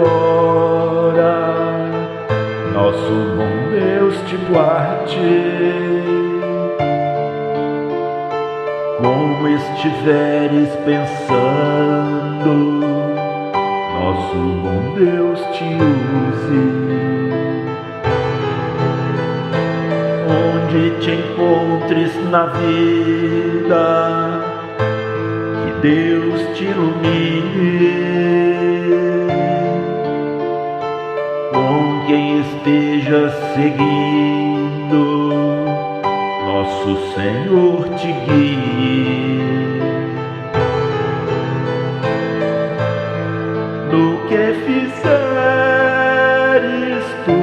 agora, nosso bom Deus te guarde. Como estiveres pensando, nosso bom Deus te use. Onde te encontres na vida, que Deus te ilumine. Com quem esteja seguindo, nosso Senhor te guie. No que fizeres tu,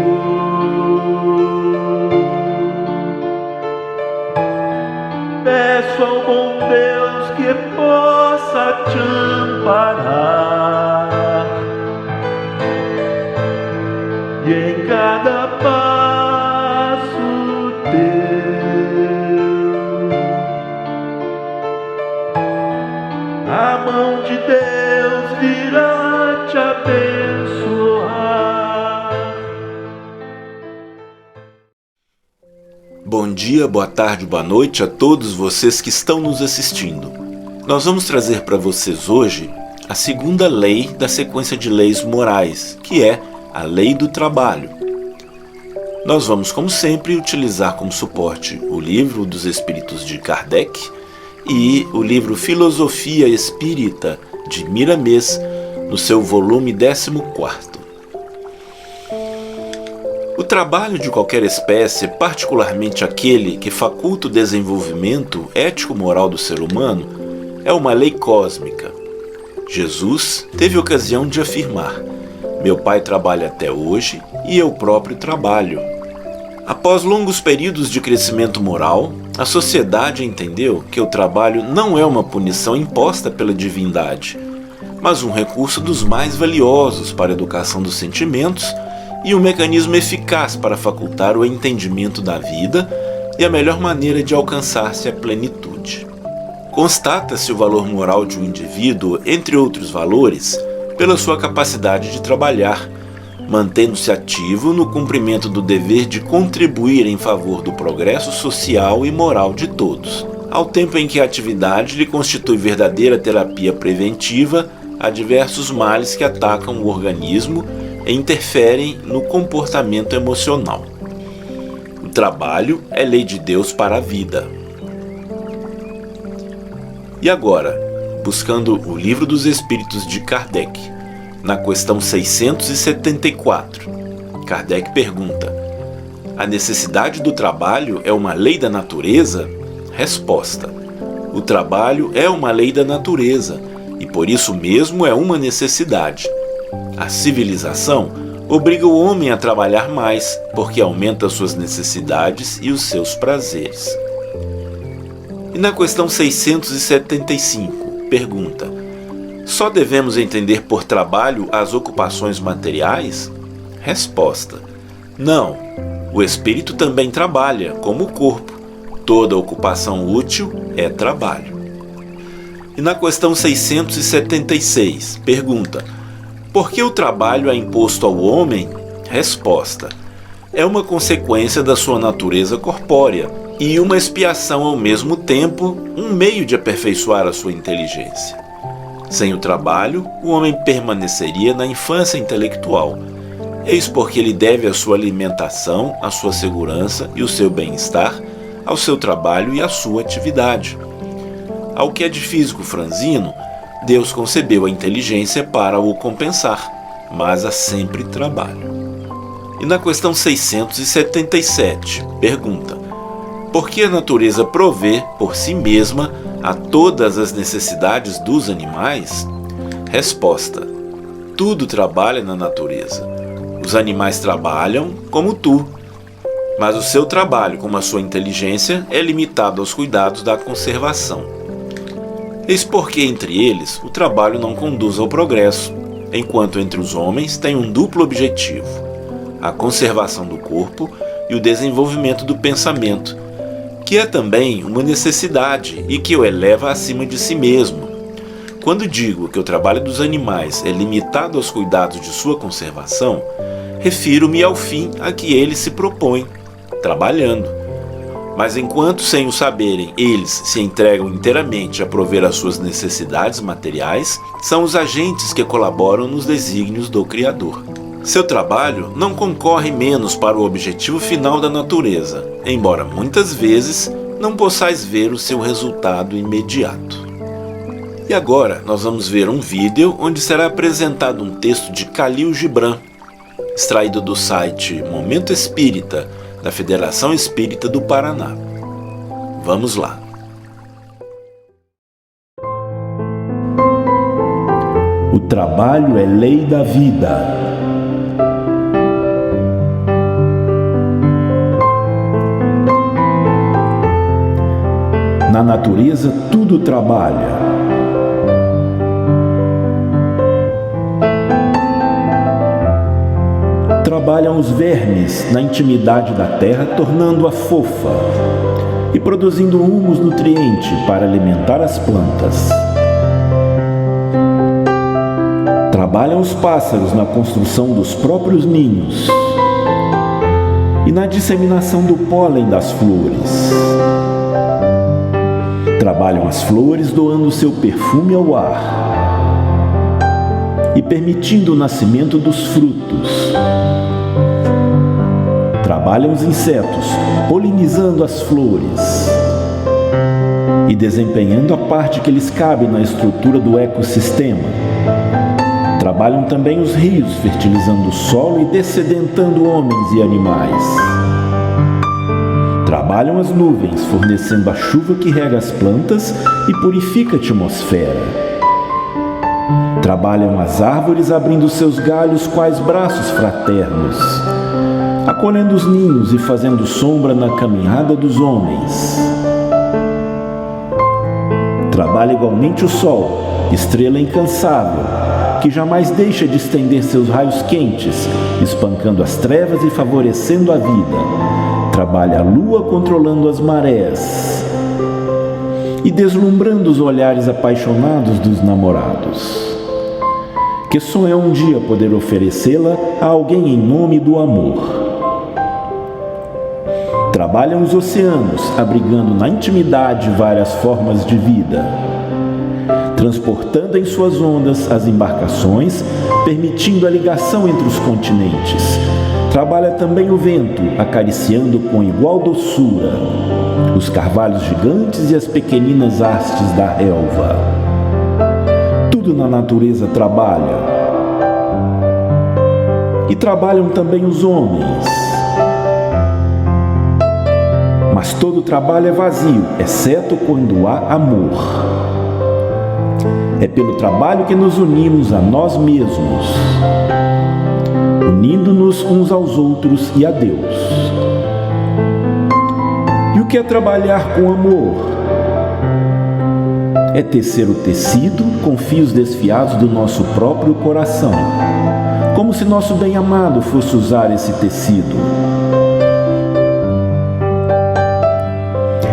peço ao bom Deus que possa te amparar, e em cada passo teu a mão de Deus virá te abençoar. Bom dia, boa tarde, boa noite a todos vocês que estão nos assistindo. Nós vamos trazer para vocês hoje a segunda lei da sequência de leis morais, que é a lei do trabalho. Nós vamos, como sempre, utilizar como suporte o Livro dos Espíritos de Kardec e o livro Filosofia Espírita de Miramês, no seu volume 14º. O trabalho de qualquer espécie, particularmente aquele que faculta o desenvolvimento ético-moral do ser humano, é uma lei cósmica. Jesus teve ocasião de afirmar: "Meu Pai trabalha até hoje e eu próprio trabalho." Após longos períodos de crescimento moral, a sociedade entendeu que o trabalho não é uma punição imposta pela divindade, mas um recurso dos mais valiosos para a educação dos sentimentos e um mecanismo eficaz para facultar o entendimento da vida e a melhor maneira de alcançar-se a plenitude. Constata-se o valor moral de um indivíduo, entre outros valores, pela sua capacidade de trabalhar, mantendo-se ativo no cumprimento do dever de contribuir em favor do progresso social e moral de todos, ao tempo em que a atividade lhe constitui verdadeira terapia preventiva a diversos males que atacam o organismo e interferem no comportamento emocional. O trabalho é lei de Deus para a vida. E agora, buscando o Livro dos Espíritos de Kardec, na questão 674, Kardec pergunta: a necessidade do trabalho é uma lei da natureza? Resposta: o trabalho é uma lei da natureza e por isso mesmo é uma necessidade. A civilização obriga o homem a trabalhar mais, porque aumenta suas necessidades e os seus prazeres. E na questão 675, pergunta: só devemos entender por trabalho as ocupações materiais? Resposta: não. O espírito também trabalha, como o corpo. Toda ocupação útil é trabalho. E na questão 676, pergunta: por que o trabalho é imposto ao homem? Resposta: é uma consequência da sua natureza corpórea e uma expiação ao mesmo tempo, um meio de aperfeiçoar a sua inteligência. Sem o trabalho, o homem permaneceria na infância intelectual. Eis porque ele deve a sua alimentação, a sua segurança e o seu bem-estar ao seu trabalho e à sua atividade. Ao que é de físico franzino, Deus concebeu a inteligência para o compensar, mas há sempre trabalho. E na questão 677, pergunta: por que a natureza provê por si mesma a todas as necessidades dos animais? Resposta: tudo trabalha na natureza. Os animais trabalham como tu, mas o seu trabalho, como a sua inteligência, é limitado aos cuidados da conservação. Eis porque entre eles o trabalho não conduz ao progresso, enquanto entre os homens tem um duplo objetivo: a conservação do corpo e o desenvolvimento do pensamento, que é também uma necessidade e que o eleva acima de si mesmo. Quando digo que o trabalho dos animais é limitado aos cuidados de sua conservação, refiro-me ao fim a que eles se propõem, trabalhando. Mas enquanto, sem o saberem, eles se entregam inteiramente a prover as suas necessidades materiais, são os agentes que colaboram nos desígnios do Criador. Seu trabalho não concorre menos para o objetivo final da natureza, embora muitas vezes não possais ver o seu resultado imediato. E agora nós vamos ver um vídeo onde será apresentado um texto de Khalil Gibran, extraído do site Momento Espírita, da Federação Espírita do Paraná. Vamos lá. O trabalho é lei da vida. Na natureza, tudo trabalha. Trabalham os vermes na intimidade da terra, tornando-a fofa e produzindo humus nutriente para alimentar as plantas. Trabalham os pássaros na construção dos próprios ninhos e na disseminação do pólen das flores. Trabalham as flores doando seu perfume ao ar e permitindo o nascimento dos frutos. Trabalham os insetos, polinizando as flores e desempenhando a parte que lhes cabe na estrutura do ecossistema. Trabalham também os rios, fertilizando o solo e descedentando homens e animais. Trabalham as nuvens, fornecendo a chuva que rega as plantas e purifica a atmosfera. Trabalham as árvores, abrindo seus galhos quais braços fraternos, acolhendo os ninhos e fazendo sombra na caminhada dos homens. Trabalha igualmente o sol, estrela incansável, que jamais deixa de estender seus raios quentes, espancando as trevas e favorecendo a vida. Trabalha a lua, controlando as marés e deslumbrando os olhares apaixonados dos namorados, que sonham um dia poder oferecê-la a alguém em nome do amor. Trabalham os oceanos, abrigando na intimidade várias formas de vida, transportando em suas ondas as embarcações, permitindo a ligação entre os continentes. Trabalha também o vento, acariciando com igual doçura os carvalhos gigantes e as pequeninas hastes da relva. Tudo na natureza trabalha. E trabalham também os homens. Mas todo trabalho é vazio, exceto quando há amor. É pelo trabalho que nos unimos a nós mesmos, unindo-nos uns aos outros e a Deus. E o que é trabalhar com amor? É tecer o tecido com fios desfiados do nosso próprio coração, como se nosso bem-amado fosse usar esse tecido.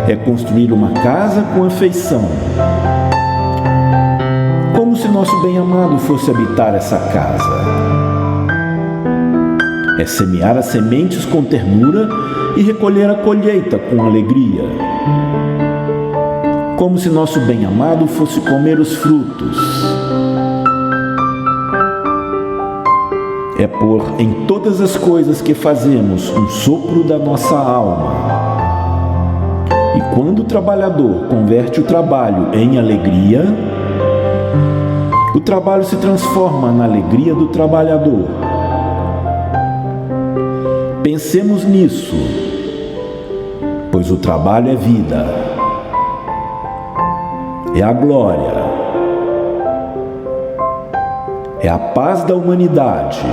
É construir uma casa com afeição, como se nosso bem-amado fosse habitar essa casa. É semear as sementes com ternura e recolher a colheita com alegria, como se nosso bem-amado fosse comer os frutos. É pôr em todas as coisas que fazemos um sopro da nossa alma. E quando o trabalhador converte o trabalho em alegria, o trabalho se transforma na alegria do trabalhador. Pensemos nisso, pois o trabalho é vida, é a glória, é a paz da humanidade.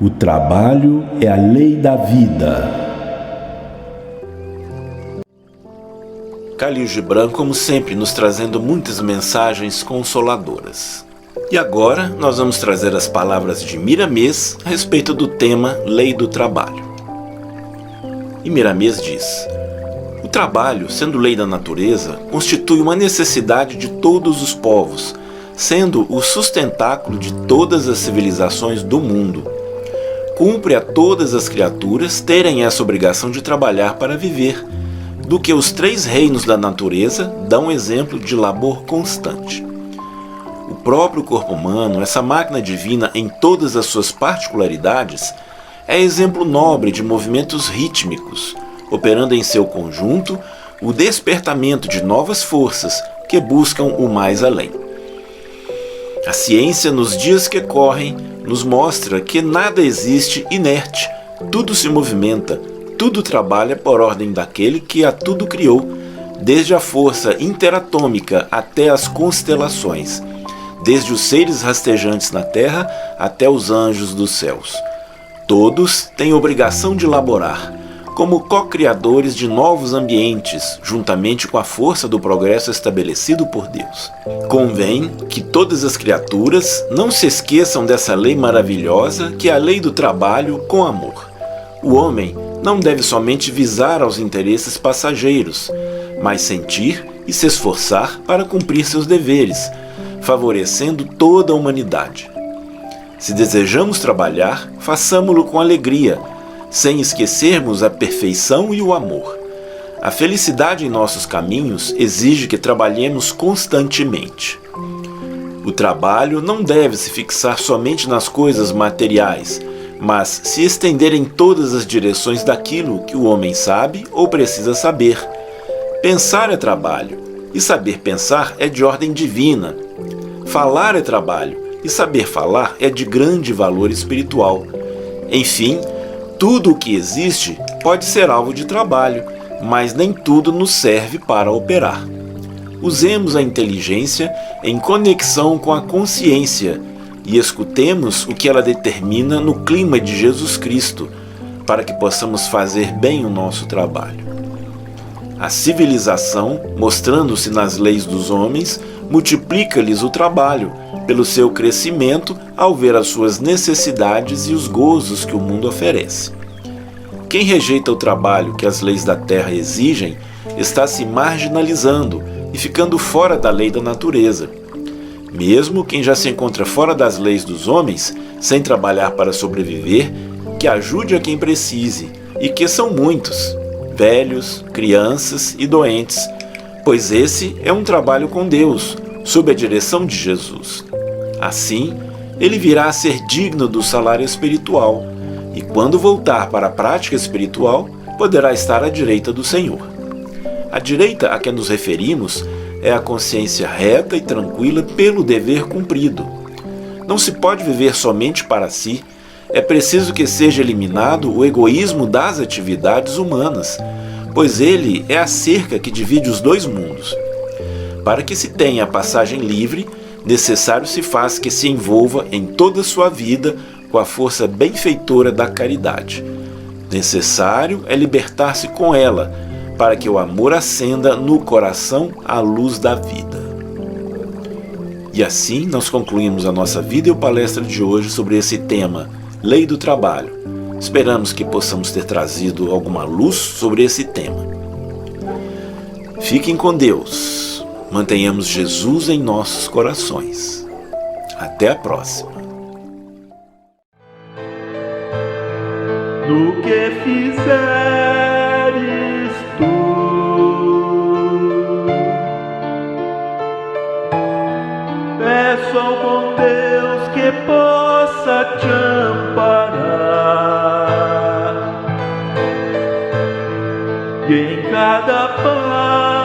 O trabalho é a lei da vida. Khalil Gibran, como sempre, nos trazendo muitas mensagens consoladoras. E agora nós vamos trazer as palavras de Miramês a respeito do tema Lei do Trabalho. E Miramês diz: O trabalho, sendo lei da natureza, constitui uma necessidade de todos os povos, sendo o sustentáculo de todas as civilizações do mundo. Cumpre a todas as criaturas terem essa obrigação de trabalhar para viver, do que os 3 reinos da natureza dão exemplo de labor constante. O próprio corpo humano, essa máquina divina em todas as suas particularidades, é exemplo nobre de movimentos rítmicos, operando em seu conjunto o despertamento de novas forças que buscam o mais além. A ciência, nos dias que correm, nos mostra que nada existe inerte, tudo se movimenta, tudo trabalha por ordem daquele que a tudo criou, desde a força interatômica até as constelações, desde os seres rastejantes na terra até os anjos dos céus. Todos têm obrigação de laborar, como co-criadores de novos ambientes, juntamente com a força do progresso estabelecido por Deus. Convém que todas as criaturas não se esqueçam dessa lei maravilhosa que é a lei do trabalho com amor. O homem não deve somente visar aos interesses passageiros, mas sentir e se esforçar para cumprir seus deveres, favorecendo toda a humanidade. Se desejamos trabalhar, façamo-lo com alegria, sem esquecermos a perfeição e o amor. A felicidade em nossos caminhos exige que trabalhemos constantemente. O trabalho não deve se fixar somente nas coisas materiais, mas se estender em todas as direções daquilo que o homem sabe ou precisa saber. Pensar é trabalho, e saber pensar é de ordem divina. Falar é trabalho, e saber falar é de grande valor espiritual. Enfim, tudo o que existe pode ser alvo de trabalho, mas nem tudo nos serve para operar. Usemos a inteligência em conexão com a consciência e escutemos o que ela determina no clima de Jesus Cristo, para que possamos fazer bem o nosso trabalho. A civilização, mostrando-se nas leis dos homens, multiplica-lhes o trabalho, pelo seu crescimento ao ver as suas necessidades e os gozos que o mundo oferece. Quem rejeita o trabalho que as leis da terra exigem está se marginalizando e ficando fora da lei da natureza. Mesmo quem já se encontra fora das leis dos homens, sem trabalhar para sobreviver, que ajude a quem precise, e que são muitos, velhos, crianças e doentes, pois esse é um trabalho com Deus, sob a direção de Jesus. Assim, ele virá a ser digno do salário espiritual, e quando voltar para a prática espiritual, poderá estar à direita do Senhor. A direita a que nos referimos é a consciência reta e tranquila pelo dever cumprido. Não se pode viver somente para si, é preciso que seja eliminado o egoísmo das atividades humanas, pois ele é a cerca que divide os 2 mundos. Para que se tenha a passagem livre, necessário se faz que se envolva em toda a sua vida com a força benfeitora da caridade. Necessário é libertar-se com ela, para que o amor acenda no coração a luz da vida. E assim nós concluímos a nossa videopalestra de hoje sobre esse tema, Lei do Trabalho. Esperamos que possamos ter trazido alguma luz sobre esse tema. Fiquem com Deus. Mantenhamos Jesus em nossos corações. Até a próxima. No que fizeres tu, peço ao bom Deus que possa te amparar, e em cada passo